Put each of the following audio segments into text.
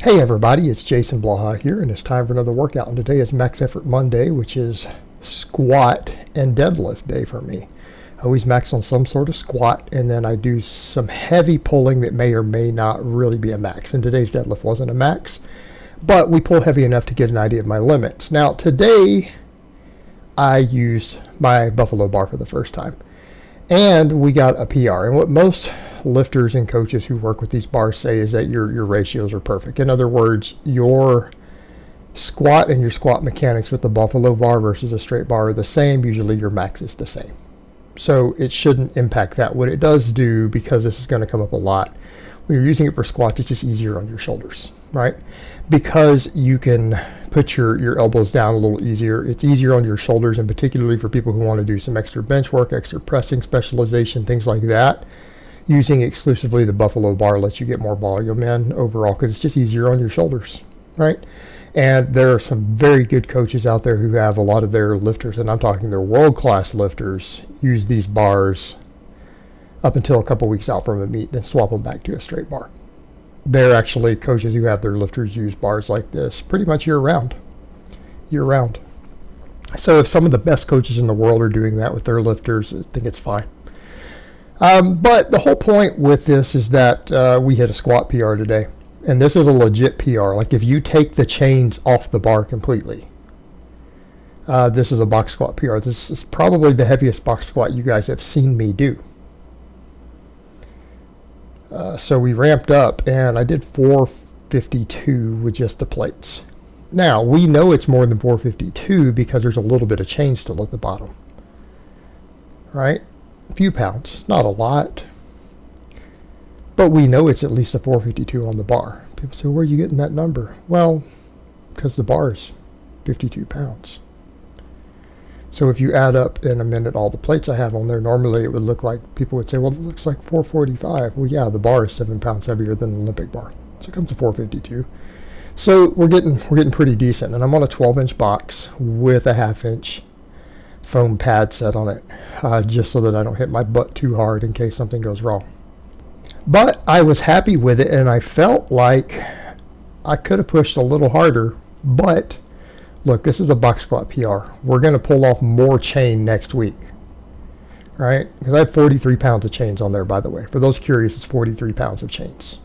Hey everybody, it's Jason Blaha here, and it's time for another workout. And today is Max Effort Monday, which is squat and deadlift day for me. I always max on some sort of squat, and then I do some heavy pulling that may or may not really be a max. And today's deadlift wasn't a max, but we pull heavy enough to get an idea of my limits. Now today, I used my Buffalo bar for the first time, and we got a PR. And what most lifters and coaches who work with these bars say is that your ratios are perfect. In other words, your squat and your squat mechanics with the Buffalo bar versus a straight bar are the same. Usually your max is the same. So it shouldn't impact that. What it does do, because this is going to come up a lot, when you're using it for squats, it's just easier on your shoulders, right? Because you can put your elbows down a little easier. It's easier on your shoulders, and particularly for people who want to do some extra bench work, extra pressing specialization, things like that. Using exclusively the Buffalo bar lets you get more volume in overall because it's just easier on your shoulders, right? And there are some very good coaches out there who have a lot of their lifters, and I'm talking their world-class lifters, use these bars up until a couple weeks out from a meet, then swap them back to a straight bar. They're actually coaches who have their lifters use bars like this pretty much year-round. Year-round. So if some of the best coaches in the world are doing that with their lifters, I think it's fine. But the whole point with this is that we hit a squat PR today. And this is a legit PR. Like if you take the chains off the bar completely, this is a box squat PR. This is probably the heaviest box squat you guys have seen me do. So we ramped up, and I did 452 with just the plates. Now, we know it's more than 452 because there's a little bit of chain still at the bottom. Right? A few pounds, not a lot, but we know it's at least a 452 on the bar. People say, where are you getting that number? Well, because the bar is 52 pounds. So if you add up in a minute all the plates I have on there, normally it would look like, people would say, well, it looks like 445. Well, yeah, the bar is 7 pounds heavier than the Olympic bar, so it comes to 452. So we're getting pretty decent, and I'm on a 12-inch box with a half-inch foam pad set on it, just so that I don't hit my butt too hard in case something goes wrong. But I was happy with it, and I felt like I could have pushed a little harder. But look, this is a box squat PR. We're going to pull off more chain next week, right? Because I had 43 pounds of chains on there, by the way. For those curious, it's 43 pounds of chains.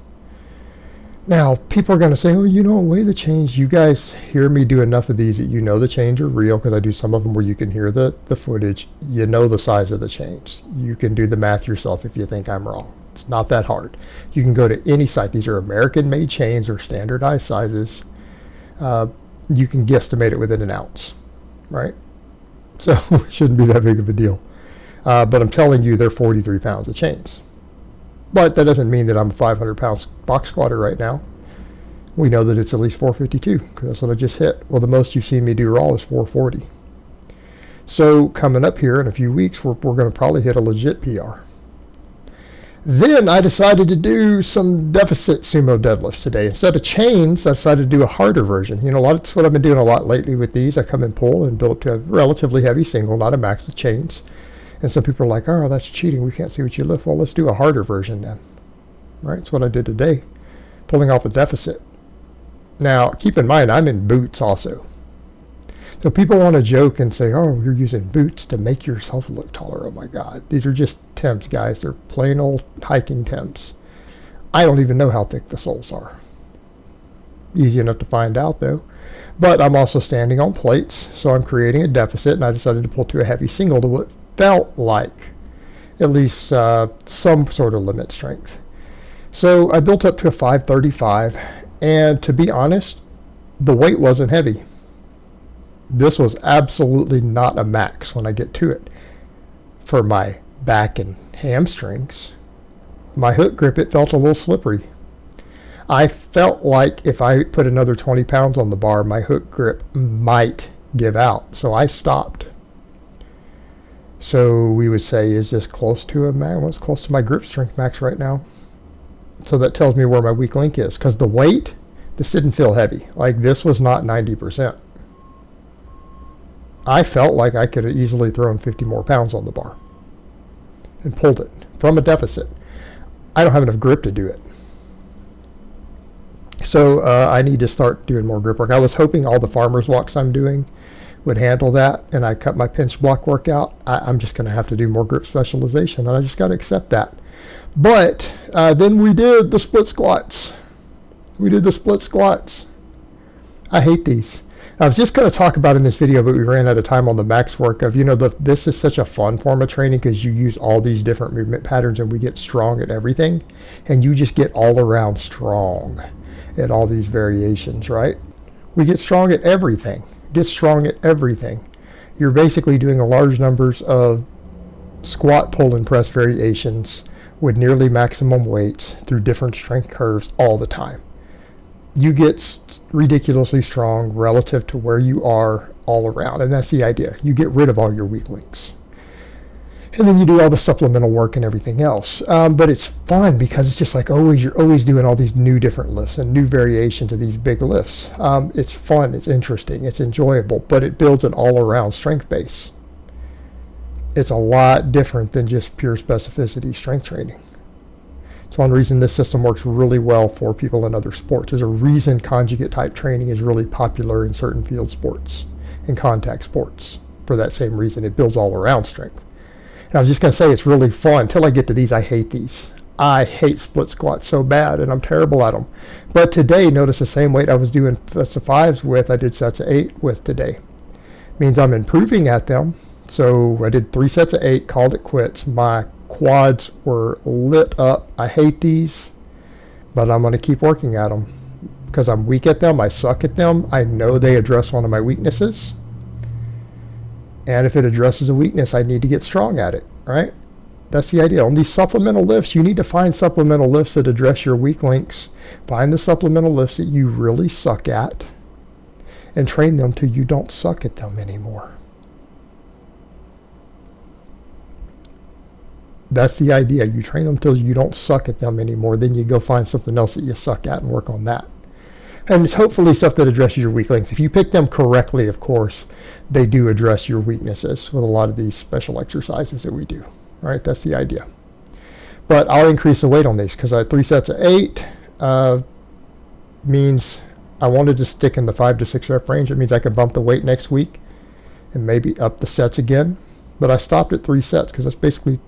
Now, people are going to say, oh, you don't weigh the chains. You guys hear me do enough of these that you know the chains are real, because I do some of them where you can hear the footage. You know the size of the chains. You can do the math yourself if you think I'm wrong. It's not that hard. You can go to any site. These are American-made chains or standardized sizes. You can guesstimate it within an ounce, right? So it shouldn't be that big of a deal. But I'm telling you, they're 43 pounds of chains. But that doesn't mean that I'm a 500-pound box squatter right now. We know that it's at least 452, because that's what I just hit. Well, the most you've seen me do raw is 440. So coming up here in a few weeks, we're going to probably hit a legit PR. Then I decided to do some deficit sumo deadlifts today. Instead of chains, I decided to do a harder version. You know, that's what I've been doing a lot lately with these. I come and pull and build up to a relatively heavy single, not a max with chains. And some people are like, oh, that's cheating. We can't see what you lift. Well, let's do a harder version then. Right? That's what I did today, pulling off a deficit. Now, keep in mind, I'm in boots also. So people want to joke and say, oh, you're using boots to make yourself look taller. Oh, my God. These are just Timbs, guys. They're plain old hiking Timbs. I don't even know how thick the soles are. Easy enough to find out, though. But I'm also standing on plates, so I'm creating a deficit, and I decided to pull to a heavy single to what felt like at least some sort of limit strength. So I built up to a 535, and to be honest, the weight wasn't heavy. This was absolutely not a max when I get to it. For my back and hamstrings, my hook grip, it felt a little slippery. I felt like if I put another 20 pounds on the bar, my hook grip might give out. So I stopped. So we would say, is this close to a max? What's close to my grip strength max right now? So that tells me where my weak link is. Because the weight, this didn't feel heavy. Like this was not 90%. I felt like I could have easily thrown 50 more pounds on the bar and pulled it from a deficit. I don't have enough grip to do it. So I need to start doing more grip work. I was hoping all the farmer's walks I'm doing would handle that, and I cut my pinch block workout. I'm just going to have to do more grip specialization, and I just got to accept that. But then we did the split squats. I hate these. I was just going to talk about in this video, but we ran out of time on the max work of, this is such a fun form of training because you use all these different movement patterns and we get strong at everything. And you just get all around strong at all these variations, right? We get strong at everything. You're basically doing a large numbers of squat, pull, and press variations with nearly maximum weights through different strength curves all the time. You get ridiculously strong relative to where you are all around, and that's the idea. You get rid of all your weak links, and then you do all the supplemental work and everything else. But it's fun because it's just like you're always doing all these new different lifts and new variations of these big lifts. It's fun, it's interesting, it's enjoyable, but it builds an all-around strength base. It's a lot different than just pure specificity strength training. It's one reason this system works really well for people in other sports. There's a reason conjugate type training is really popular in certain field sports and contact sports. For that same reason, it builds all around strength. And I was just going to say it's really fun. Until I get to these, I hate these. I hate split squats so bad, and I'm terrible at them. But today, notice the same weight I was doing sets of 5s with, I did sets of 8 with today. Means I'm improving at them. So I did 3 sets of 8, called it quits. My quads were lit up. I hate these, but I'm going to keep working at them because I'm weak at them. I suck at them. I know they address one of my weaknesses. And if it addresses a weakness, I need to get strong at it, right? That's the idea. On these supplemental lifts, you need to find supplemental lifts that address your weak links. Find the supplemental lifts that you really suck at and train them till you don't suck at them anymore. That's the idea. You train them till you don't suck at them anymore. Then you go find something else that you suck at and work on that. And it's hopefully stuff that addresses your weak links. If you pick them correctly, of course, they do address your weaknesses with a lot of these special exercises that we do. Right? That's the idea. But I'll increase the weight on these because I had 3 sets of 8 means I wanted to stick in the 5 to 6 rep range. It means I can bump the weight next week and maybe up the sets again. But I stopped at 3 sets because that's basically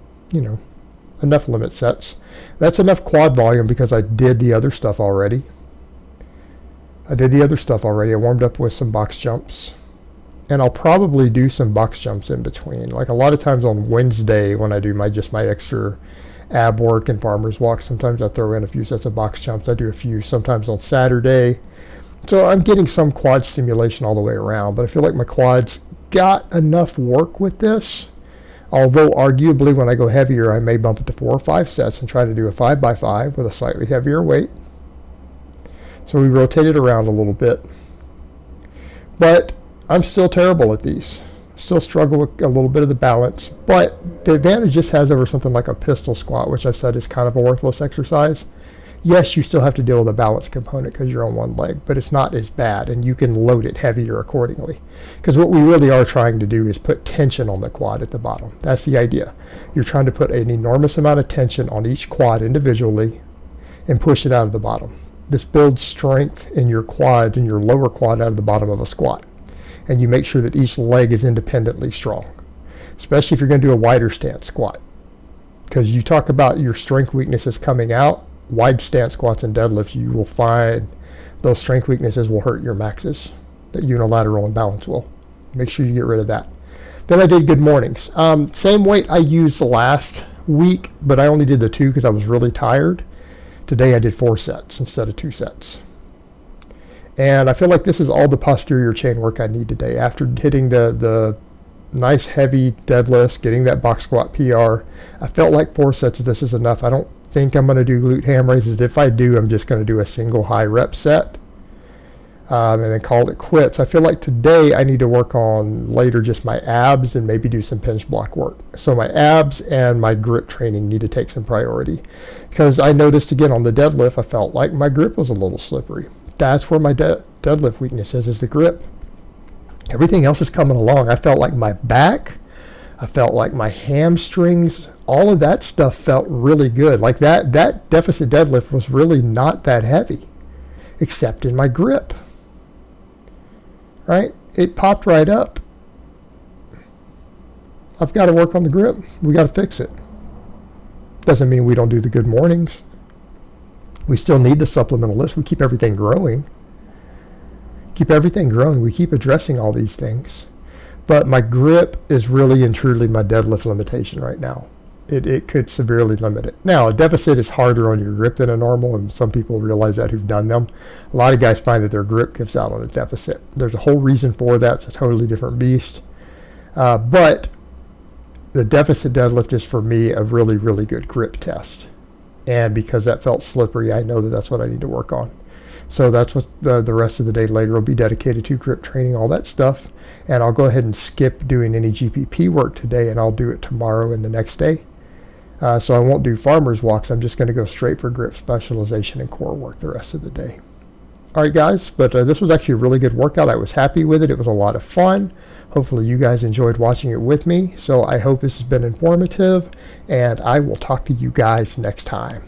enough limit sets. That's enough quad volume because I did the other stuff already. I warmed up with some box jumps. And I'll probably do some box jumps in between. Like a lot of times on Wednesday when I do my extra ab work and farmer's walk, sometimes I throw in a few sets of box jumps. I do a few sometimes on Saturday. So I'm getting some quad stimulation all the way around. But I feel like my quads got enough work with this. Although arguably when I go heavier, I may bump it to 4 or 5 sets and try to do a 5x5 with a slightly heavier weight. So we rotate it around a little bit. But I'm still terrible at these. Still struggle with a little bit of the balance. But the advantage this has over something like a pistol squat, which I've said is kind of a worthless exercise. Yes, you still have to deal with the balance component because you're on one leg, but it's not as bad, and you can load it heavier accordingly. Because what we really are trying to do is put tension on the quad at the bottom. That's the idea. You're trying to put an enormous amount of tension on each quad individually and push it out of the bottom. This builds strength in your quads and your lower quad out of the bottom of a squat. And you make sure that each leg is independently strong, especially if you're going to do a wider stance squat. Because you talk about your strength weaknesses coming out, wide stance squats and deadlifts, you will find those strength weaknesses will hurt your maxes, that unilateral and balance will. Make sure you get rid of that. Then I did good mornings. Same weight I used last week, but I only did the 2 because I was really tired. Today I did 4 sets instead of 2 sets. And I feel like this is all the posterior chain work I need today. After hitting the nice heavy deadlifts, getting that box squat PR, I felt like 4 sets of this is enough. I don't think I'm going to do glute ham raises. If I do, I'm just going to do a single high rep set and then call it quits. I feel like today I need to work on later just my abs and maybe do some pinch block work. So my abs and my grip training need to take some priority because I noticed again on the deadlift, I felt like my grip was a little slippery. That's where my deadlift weakness is the grip. Everything else is coming along. I felt like my back, I felt like my hamstrings, all of that stuff felt really good. Like that deficit deadlift was really not that heavy. except in my grip. Right? It popped right up. I've got to work on the grip. We got to fix it. Doesn't mean we don't do the good mornings. We still need the supplemental lifts. We keep everything growing. Keep everything growing. We keep addressing all these things. But my grip is really and truly my deadlift limitation right now. It could severely limit it. Now, a deficit is harder on your grip than a normal, and some people realize that who've done them. A lot of guys find that their grip gives out on a deficit. There's a whole reason for that. It's a totally different beast. But the deficit deadlift is, for me, a really, really good grip test. And because that felt slippery, I know that that's what I need to work on. So that's what the rest of the day later will be dedicated to, grip training, all that stuff. And I'll go ahead and skip doing any GPP work today, and I'll do it tomorrow and the next day. So I won't do farmer's walks. I'm just going to go straight for grip specialization and core work the rest of the day. All right, guys, but this was actually a really good workout. I was happy with it. It was a lot of fun. Hopefully you guys enjoyed watching it with me. So I hope this has been informative, and I will talk to you guys next time.